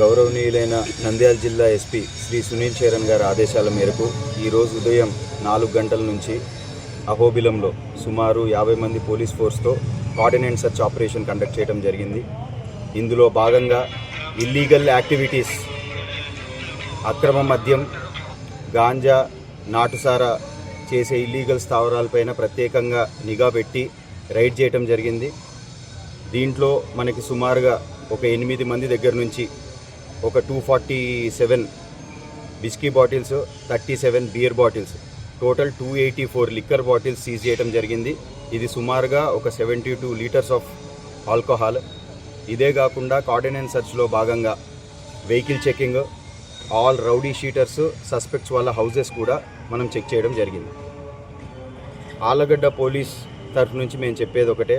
గౌరవనీయులైన నంద్యాల జిల్లా ఎస్పీ శ్రీ సునీల్ చరణ్ గారి ఆదేశాల మేరకు ఈరోజు ఉదయం 4 గంటల నుంచి అహోబిలంలో సుమారు 50 మంది పోలీస్ ఫోర్స్తో కోఆర్డినేట్ సర్చ్ ఆపరేషన్ కండక్ట్ చేయడం జరిగింది. ఇందులో భాగంగా ఇల్లీగల్ యాక్టివిటీస్, అక్రమ మద్యం, గాంజా, నాటుసారా చేసే ఇల్లీగల్ స్థావరాలపైన ప్రత్యేకంగా నిఘా పెట్టి రైడ్ చేయటం జరిగింది. దీంట్లో మనకి సుమారుగా ఒక 8 మంది దగ్గర నుంచి ఒక 247 whisky bottles, 37 beer bottles, total 284 liquor bottles seize చేయడం జరిగింది. ఇది సుమారుగా ఒక 72 లీటర్స్ ఆఫ్ ఆల్కహాల్. ఇదే కాకుండా కోఆర్డినేట్ సర్చ్లో భాగంగా vehicle checking, all rowdy sheeters, suspects వాళ్ళ హౌసెస్ కూడా మనం చెక్ చేయడం జరిగింది. ఆలగడ్డ పోలీస్ తరఫు నుంచి మేము చెప్పేది ఒకటే,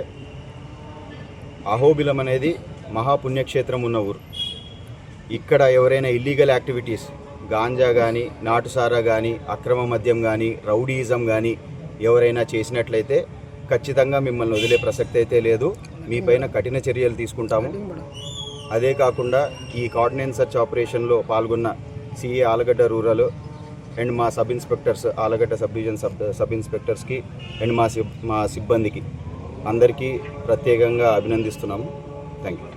అహోబిలం అనేది మహాపుణ్యక్షేత్రం ఉన్న ఊరు. ఇక్కడ ఎవరైనా ఇల్లీగల్ యాక్టివిటీస్, గాంజా కానీ, నాటుసారా కానీ, అక్రమ మద్యం కానీ, రౌడీయిజం కానీ ఎవరైనా చేసినట్లయితే ఖచ్చితంగా మిమ్మల్ని వదిలే ప్రసక్తి అయితే లేదు. మీ పైన కఠిన చర్యలు తీసుకుంటాము. అదే కాకుండా ఈ కోఆర్డినేట్ సర్చ్ ఆపరేషన్లో పాల్గొన్న సిఏ ఆలగడ్డ రూరల్ అండ్ మా sub inspectors, Allagadda sub division sub ఇన్స్పెక్టర్స్కి అండ్ మా సిబ్బందికి అందరికీ ప్రత్యేకంగా అభినందిస్తున్నాము. Thank you.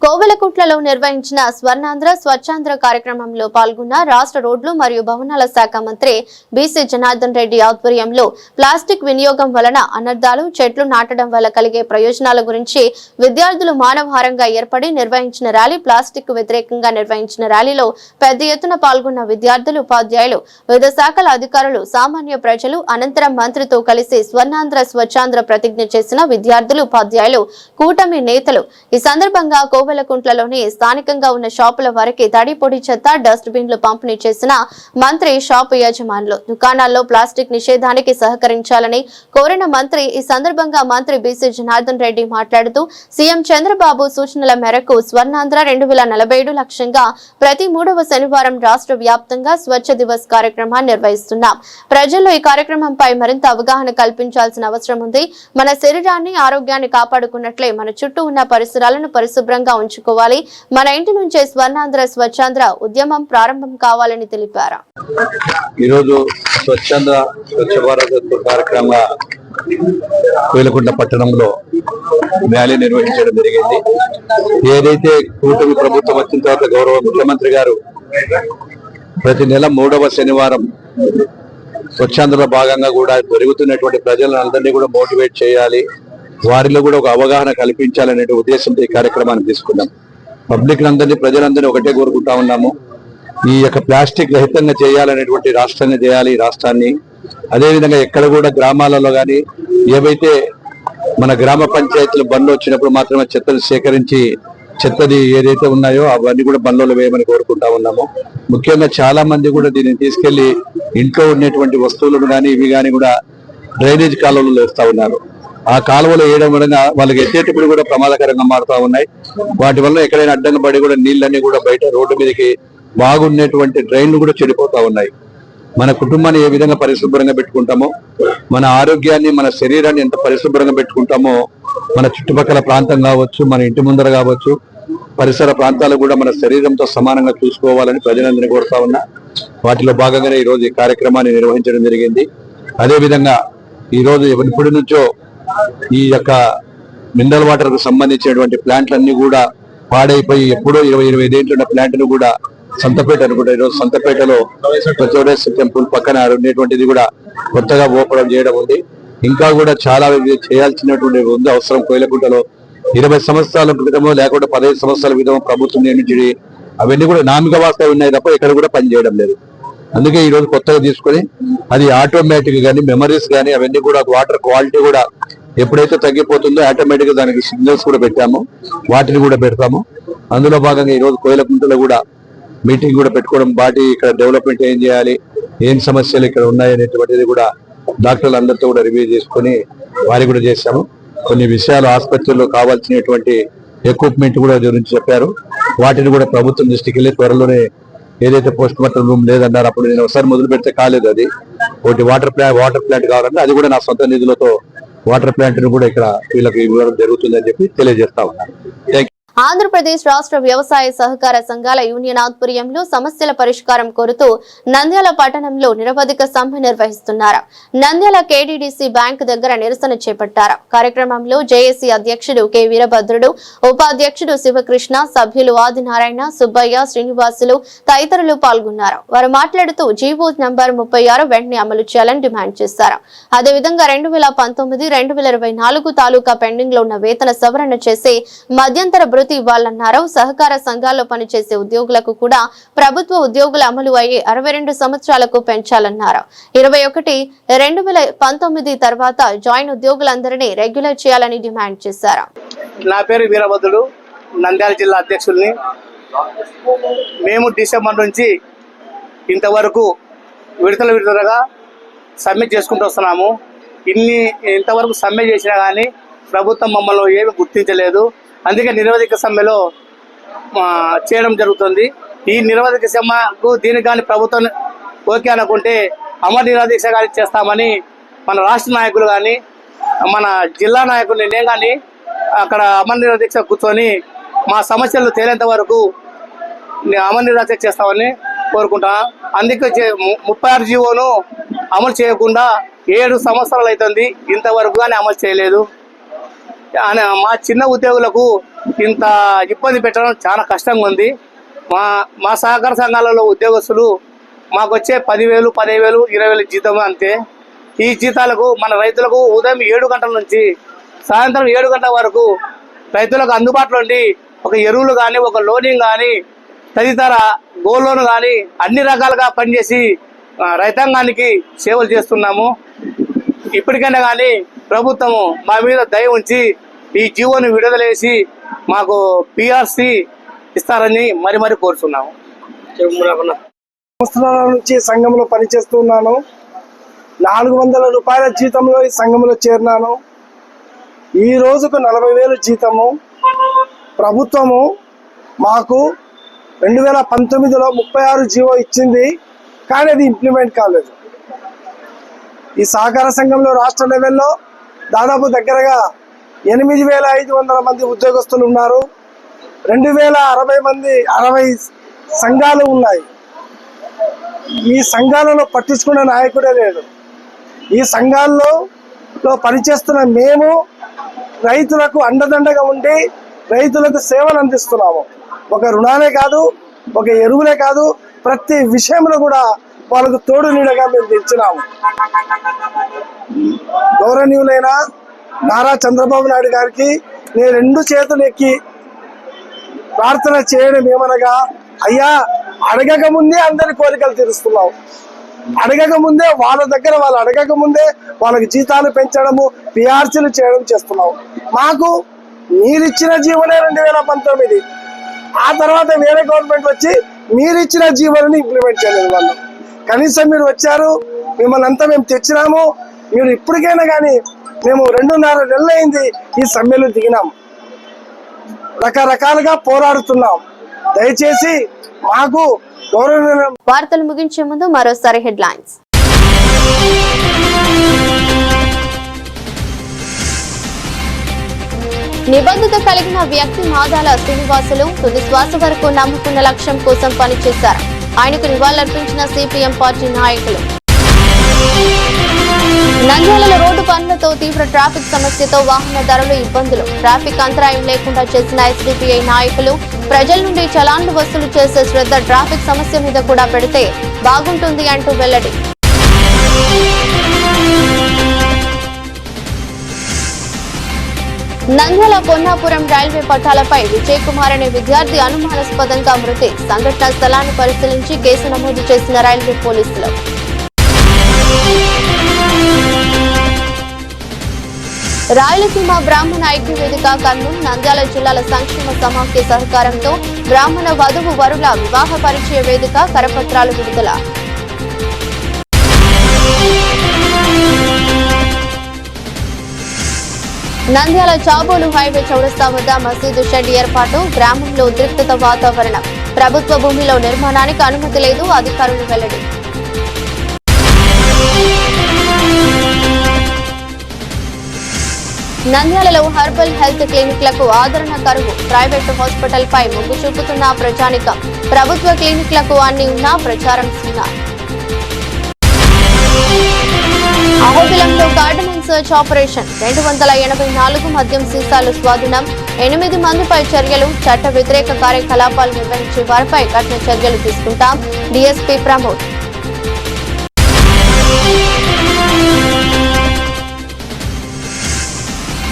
కోవెలకుంట్లలో నిర్వహించిన స్వర్ణాంధ్ర స్వచ్ఛాంధ్ర కార్యక్రమంలో పాల్గొన్న రాష్ట్ర రోడ్లు మరియు భవనాల శాఖ మంత్రి బీసీ జనార్దన్ రెడ్డి ఆధ్వర్యంలో ప్లాస్టిక్ వినియోగం వలన అనర్థాలు, చెట్లు నాటడం వల్ల కలిగే ప్రయోజనాల గురించి విద్యార్థులు మానవహారంగా ఏర్పడి నిర్వహించిన ర్యాలీ. ప్లాస్టిక్ వ్యతిరేకంగా నిర్వహించిన ర్యాలీలో పెద్ద ఎత్తున పాల్గొన్న విద్యార్థులు, ఉపాధ్యాయులు, వివిధ శాఖల అధికారులు, సామాన్య ప్రజలు. అనంతరం మంత్రితో కలిసి స్వర్ణాంధ్ర స్వచ్ఛాంధ్ర ప్రతిజ్ఞ చేసిన విద్యార్థులు, ఉపాధ్యాయులు, కూటమి నేతలు. ఈ సందర్భంగా కోవెలకుంట్లలోని స్థానికంగా ఉన్న షాపుల వారికి తడి, పొడి చెత్త, డస్ట్ బిన్లు పంపిణీ చేసిన మంత్రి షాపు యజమానులు దుకాణాల్లో ప్లాస్టిక్ నిషేధానికి సహకరించాలని కోరిన మంత్రి. ఈ సందర్భంగా మంత్రి బీసీ జనార్దన్ రెడ్డి మాట్లాడుతూ సీఎం చంద్రబాబు సూచనల మేరకు స్వర్ణాంధ్ర 2047 లక్ష్యంగా ప్రతి 3వ శనివారం రాష్ట్ర వ్యాప్తంగా స్వచ్ఛ దివస్ కార్యక్రమాన్ని నిర్వహిస్తున్నాం. ప్రజల్లో ఈ కార్యక్రమంపై మరింత అవగాహన కల్పించాల్సిన అవసరం ఉంది. మన శరీరాన్ని, ఆరోగ్యాన్ని కాపాడుకున్నట్లే మన చుట్టూ ఉన్న పరిసరాలను పరిశుభ్రంగా ఉంచుకోవాలి. మన ఇంటి నుంచే స్వర్ణాంధ్ర స్వచ్ఛాంధ్ర ఉద్యమం ప్రారంభం కావాలని తెలిపారు. ఈరోజు స్వచ్ఛాంధ్ర స్వచ్ఛ భారత్ కార్యక్రమంగా కోవెలకుంట్ల పట్టణంలో ర్యాలీ నిర్వహించడం జరిగింది. ఏదైతే కూటమి ప్రభుత్వం వచ్చిన తర్వాత గౌరవ ముఖ్యమంత్రి గారు ప్రతి నెల 3వ శనివారం స్వచ్ఛాంధ్రలో భాగంగా కూడా జరుగుతున్నటువంటి ప్రజలను అందరినీ కూడా మోటివేట్ చేయాలి, వారిలో కూడా ఒక అవగాహన కల్పించాలనే ఉద్దేశంతో ఈ కార్యక్రమాన్ని తీసుకున్నాం. పబ్లిక్ అందరినీ, ప్రజలందరినీ ఒకటే కోరుకుంటా ఉన్నాము. ఈ యొక్క ప్లాస్టిక్ రహితంగా చేయాలనేటువంటి రాష్ట్రంగా చేయాలి ఈ రాష్ట్రాన్ని. అదేవిధంగా ఎక్కడ కూడా గ్రామాలలో కానీ ఏవైతే మన గ్రామ పంచాయతీలు బండ్లు వచ్చినప్పుడు మాత్రమే చెత్తను సేకరించి చెత్తది ఏదైతే ఉన్నాయో అవన్నీ కూడా బండ్లలో వేయమని కోరుకుంటా ఉన్నాము. ముఖ్యంగా చాలా మంది కూడా దీన్ని తీసుకెళ్లి ఇంట్లో ఉండేటువంటి వస్తువులను కానీ ఇవి కానీ కూడా డ్రైనేజ్ కాలువలలో వేస్తా ఉన్నారు. ఆ కాలువలో వేయడం వలన వాళ్ళకి ఎత్తేటప్పుడు కూడా ప్రమాదకరంగా మారుతా ఉన్నాయి. వాటి వల్ల ఎక్కడైనా అడ్డంగా పడి కూడా నీళ్ళన్నీ కూడా బయట రోడ్డు మీదకి బాగున్నటువంటి డ్రైన్లు కూడా చెడిపోతా ఉన్నాయి. మన కుటుంబాన్ని ఏ విధంగా పరిశుభ్రంగా పెట్టుకుంటామో, మన ఆరోగ్యాన్ని, మన శరీరాన్ని ఎంత పరిశుభ్రంగా పెట్టుకుంటామో, మన చుట్టుపక్కల ప్రాంతం కావచ్చు, మన ఇంటి ముందర కావచ్చు, పరిసర ప్రాంతాలు కూడా మన శరీరంతో సమానంగా చూసుకోవాలని ప్రజలందరినీ కోరుతా ఉన్నా. వాటిలో భాగంగానే ఈరోజు ఈ కార్యక్రమాన్ని నిర్వహించడం జరిగింది. అదేవిధంగా ఈరోజు ఎప్పటి నుంచో ఈ యొక్క మినరల్ వాటర్ కు సంబంధించినటువంటి ప్లాంట్లన్నీ కూడా పాడైపోయి ఎప్పుడో 20-25 ఏళ్ళు ఉన్న ప్లాంట్ను కూడా సంతపేట అనుకుంటా ఈరోజు సంతపేటలో చౌడేశ్వర టెంపుల్ పక్కన ఉండేటువంటిది కూడా కొత్తగా ఓపెన్ చేయడం ఉంది. ఇంకా కూడా చాలా చేయాల్సినటువంటి ఉంది అవసరం. కోయిలకుంటలో 20 సంవత్సరాల క్రితమో లేకుంటే 15 సంవత్సరాల క్రితమో ప్రభుత్వం నిర్మించి అవన్నీ కూడా నామిక వాస్తవం ఉన్నాయి తప్ప ఎక్కడ కూడా పనిచేయడం లేదు. అందుకే ఈ రోజు కొత్తగా తీసుకొని అది ఆటోమేటిక్ గానీ మెమరీస్ కానీ అవన్నీ కూడా వాటర్ క్వాలిటీ కూడా ఎప్పుడైతే తగ్గిపోతుందో ఆటోమేటిక్ గా దానికి సిగ్నల్స్ కూడా పెట్టాము, వాటిని కూడా పెడతాము. అందులో భాగంగా ఈ రోజు కోయిలకుంటలో కూడా మీటింగ్ కూడా పెట్టుకోవడం, వాటి ఇక్కడ డెవలప్మెంట్ ఏం చేయాలి, ఏం సమస్యలు ఇక్కడ ఉన్నాయనేటువంటిది కూడా డాక్టర్లు అందరితో కూడా రివ్యూ చేసుకుని వారికి కూడా చేశాము. కొన్ని విషయాలు ఆసుపత్రుల్లో కావాల్సినటువంటి ఎక్విప్మెంట్ కూడా గురించి చెప్పారు. వాటిని కూడా ప్రభుత్వం దృష్టికి వెళ్ళి త్వరలోనే ఏదైతే పోస్ట్ మార్టం రూమ్ లేదన్నారు అప్పుడు నేను ఒకసారి మొదలు పెడితే కాలేదు. అది ఒకటి వాటర్ ప్లాంట్ కావాలంటే అది కూడా నా సొంత నిధులతో వాటర్ ప్లాంట్ ను కూడా ఇక్కడ వీళ్ళకి ఇవ్వడం జరుగుతుందని చెప్పి తెలియజేస్తా ఉన్నాను. Thank you. ఆంధ్రప్రదేశ్ రాష్ట్ర వ్యవసాయ సహకార సంఘాల యూనియన్ ఆధ్వర్యంలో సమస్యల పరిష్కారం కోరుతూ నంద్యాల పట్టణంలో నిరవధిక సమ్మె నిర్వహిస్తున్నారు. నంద్యాల కేడీడీసీ బ్యాంక్ దగ్గర నిరసన చేపట్టారు. కార్యక్రమంలో జేఏసీ అధ్యక్షుడు కె వీరభద్రుడు, ఉపాధ్యక్షుడు శివకృష్ణ, సభ్యులు ఆదినారాయణ, సుబ్బయ్య, శ్రీనివాసులు తదితరులు పాల్గొన్నారు. వారు మాట్లాడుతూ జీవో నంబర్ 36 వెంటనే అమలు చేయాలని డిమాండ్ చేశారు. అదేవిధంగా 2019-2024 తాలూకా పెండింగ్ లో ఉన్న వేతన సవరణ చేసి మధ్యంతర ఇవ్వాలన్నారు. సహకార సంఘాల్లో పనిచేసే ఉద్యోగులకు కూడా ప్రభుత్వ ఉద్యోగుల అమలు అయ్యే 62 సంవత్సరాలకు పెంచాలన్నారు. 21/2019 తర్వాత జాయిన్ ఉద్యోగులందరినీ రెగ్యులర్ చేయాలని డిమాండ్ చేశారు. నా పేరు వీరభద్రుడు, నంద్యాల జిల్లా అధ్యక్షుల్ని. మేము డిసెంబర్ నుంచి ఇంతవరకు విడతలుగా సమ్మె చేసుకుంటూ వస్తున్నాము. ఇంతవరకు సమ్మె చేసినా కానీ ప్రభుత్వం మమ్మల్ని ఏమి గుర్తించలేదు. అందుకే నిరవధిక సమ్మెలో చేయడం జరుగుతుంది. ఈ నిరవధిక సమ్మెకు దీనికి కానీ ప్రభుత్వం ఓకే అనుకుంటే అమర నిరాదీక్ష కానీ చేస్తామని మన రాష్ట్ర నాయకులు కానీ మన జిల్లా నాయకులు నేను కానీ అక్కడ అమర నిరాదీక్ష కూర్చొని మా సమస్యలు తేలేంత వరకు అమర నిరాదీక్ష చేస్తామని కోరుకుంటున్నాం. అందుకే 36 జీవోను అమలు చేయకుండా 7 సంవత్సరాలు అవుతుంది, ఇంతవరకు కానీ అమలు చేయలేదు. మా చిన్న ఉద్యోగులకు ఇంత ఇబ్బంది పెట్టడం చాలా కష్టంగా ఉంది. మా సహకార సంఘాలలో ఉద్యోగస్తులు మాకు వచ్చే 10,000, 15,000, 20,000 జీతం అంతే. ఈ జీతాలకు మన రైతులకు ఉదయం 7 గంటల నుంచి సాయంత్రం 7 గంటల వరకు రైతులకు అందుబాటులో ఉండి ఒక ఎరువులు కానీ, ఒక లోనింగ్ కానీ, తదితర గోల్డ్ లోన్ కానీ అన్ని రకాలుగా పనిచేసి రైతాంగానికి సేవలు చేస్తున్నాము. ఇప్పటికైనా కానీ ప్రభుత్వము మా మీద దయ ఉంచి ఈ జీవోను విడుదలేసి మాకు పిఆర్సి ఇస్తారని మరి కోరుతున్నాము. సంవత్సరాల నుంచి సంఘంలో పనిచేస్తున్నాను. 400 రూపాయల జీతంలో ఈ సంఘంలో చేరినాను. ఈ రోజుకు 40,000 జీతము. ప్రభుత్వము మాకు 2019లో 36 జీవో ఇచ్చింది, కానీ అది ఇంప్లిమెంట్ కాలేదు. ఈ సహకార సంఘంలో రాష్ట్ర లెవెల్లో దాదాపు దగ్గరగా 8,500 మంది ఉద్యోగస్తులు ఉన్నారు. 2,060 సంఘాలు ఉన్నాయి. ఈ సంఘాలలో పట్టించుకునే నాయకుడే లేడు. ఈ సంఘాల్లో పనిచేస్తున్న మేము రైతులకు అండదండగా ఉండి రైతులకు సేవలు అందిస్తున్నాము. ఒక రుణాలే కాదు, ఒక ఎరువులే కాదు, ప్రతి విషయంలో కూడా వాళ్ళకు తోడు నీడగా మేము తెచ్చినాము. గౌరవనీయులైన నారా చంద్రబాబు నాయుడు గారికి నేను 2 చేతులు ఎక్కి ప్రార్థన చేయడం ఏమనగా, అయ్యా అడగక ముందే అందరి కోరికలు తీరుస్తున్నావు, అడగక ముందే వాళ్ళ దగ్గర వాళ్ళు అడగక ముందే వాళ్ళకి జీతాలు పెంచడము, పిఆర్సీలు చేయడం చేస్తున్నావు. మాకు మీరిచ్చిన జీవోనే 2019, ఆ తర్వాత వేరే గవర్నమెంట్ వచ్చి మీరిచ్చిన జీవోని ఇంప్లిమెంట్ చేయలేదు వాళ్ళు. కనీసం మీరు వచ్చారు, మిమ్మల్ని అంతా మేము తెచ్చినాము, మీరు ఇప్పటికైనా కానీ మేము 2.5 నెలలు అయింది ఈ సమ్మెలో దిగినాం, రకరకాలుగా పోరాడుతున్నాం. దయచేసి మాకు గౌరవ. వార్తలు ముగించే ముందు మరోసారి హెడ్లైన్స్. నిబద్ధత కలిగిన వ్యక్తి మాదాల శ్రీనివాసులు తుది శ్వాస వరకు నమ్ముకున్న లక్ష్యం కోసం పనిచేశారు. ఆయనకు నివాళులర్పించిన సిపిఎం పార్టీ నాయకులు. నంద్యాలలో రోడ్డు పనులతో తీవ్ర ట్రాఫిక్ సమస్యతో వాహనదారులు ఇబ్బందులు. ట్రాఫిక్ అంతరాయం లేకుండా చేసిన ఎస్డిపిఐ నాయకులు. ప్రజల నుండి చలాన్లు వసూలు చేసే శ్రద్ధ ట్రాఫిక్ సమస్య మీద కూడా పెడితే బాగుంటుంది అంటూ వెల్లడి. నంద్యాల పొన్నాపురం రైల్వే పట్టాలపై విజయ్ కుమార్ అనే విద్యార్థి అనుమానాస్పదంగా మృతి. సంఘటనా స్థలాన్ని పరిశీలించి కేసు నమోదు చేసిన రైల్వే పోలీసులు. రాయలసీమ బ్రాహ్మణ ఐక్య వేదిక కర్నూలు నంద్యాల జిల్లాల సంక్షేమ సమాఖ్య సహకారంతో బ్రాహ్మణ వధువు వరుల వివాహ పరిచయ వేదిక కరపత్రాలు విడుదల. నంద్యాల చాబోలు హైవే చౌరస్తా వద్ద మసీదు షెడ్ ఏర్పాటు. గ్రామంలో ఉద్రిక్తత వాతావరణం. ప్రభుత్వ భూమిలో నిర్మాణానికి అనుమతి లేదు, అధికారులు వెల్లడి. నంద్యాలలో హెర్బల్ హెల్త్ క్లినిక్లకు ఆదరణ కరువు. ప్రైవేటు హాస్పిటల్ పై మొగ్గు చూపుతున్న ప్రజానికం. ప్రభుత్వ క్లినిక్లకు అన్ని ఉన్నా ప్రచారం సున్నా. అహోబిలంలో గార్డెన్ సర్చ్ ఆపరేషన్. 284 మద్యం సీసాలు స్వాధీనం. 8 మందిపై చర్యలు. చట్ట వ్యతిరేక కార్యకలాపాలు నిర్వహించే వారిపై కఠిన చర్యలు తీసుకుంటాం. డీఎస్పీ ప్రమోద్.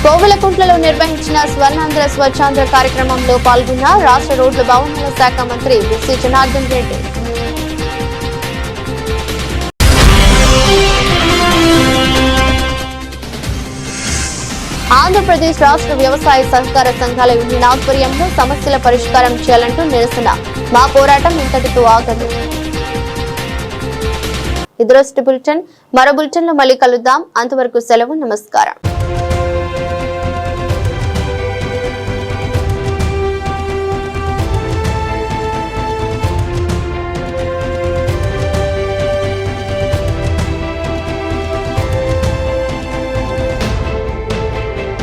కోవెలకుంట్లలో నిర్వహించిన స్వర్ణాంధ్ర స్వచ్ఛాంధ్ర కార్యక్రమంలో పాల్గొన్న రాష్ట్ర రోడ్లు భవనాల శాఖ మంత్రి బీసీ జనార్దన్ రెడ్డి. ఆంధ్రప్రదేశ్ రాష్ట్ర వ్యవసాయ సహకార సంఘాల యూనియన్ ఆధ్వర్యంలో సమస్యల పరిష్కారం చేయాలంటూ నిరసన. మా పోరాటం ఇంతటితో ఆగదు. ఇది రోజు బులెటిన్. మరో బులెటిన్ లో మళ్ళీ కలుద్దాం. అంతవరకు సెలవు. నమస్కారం.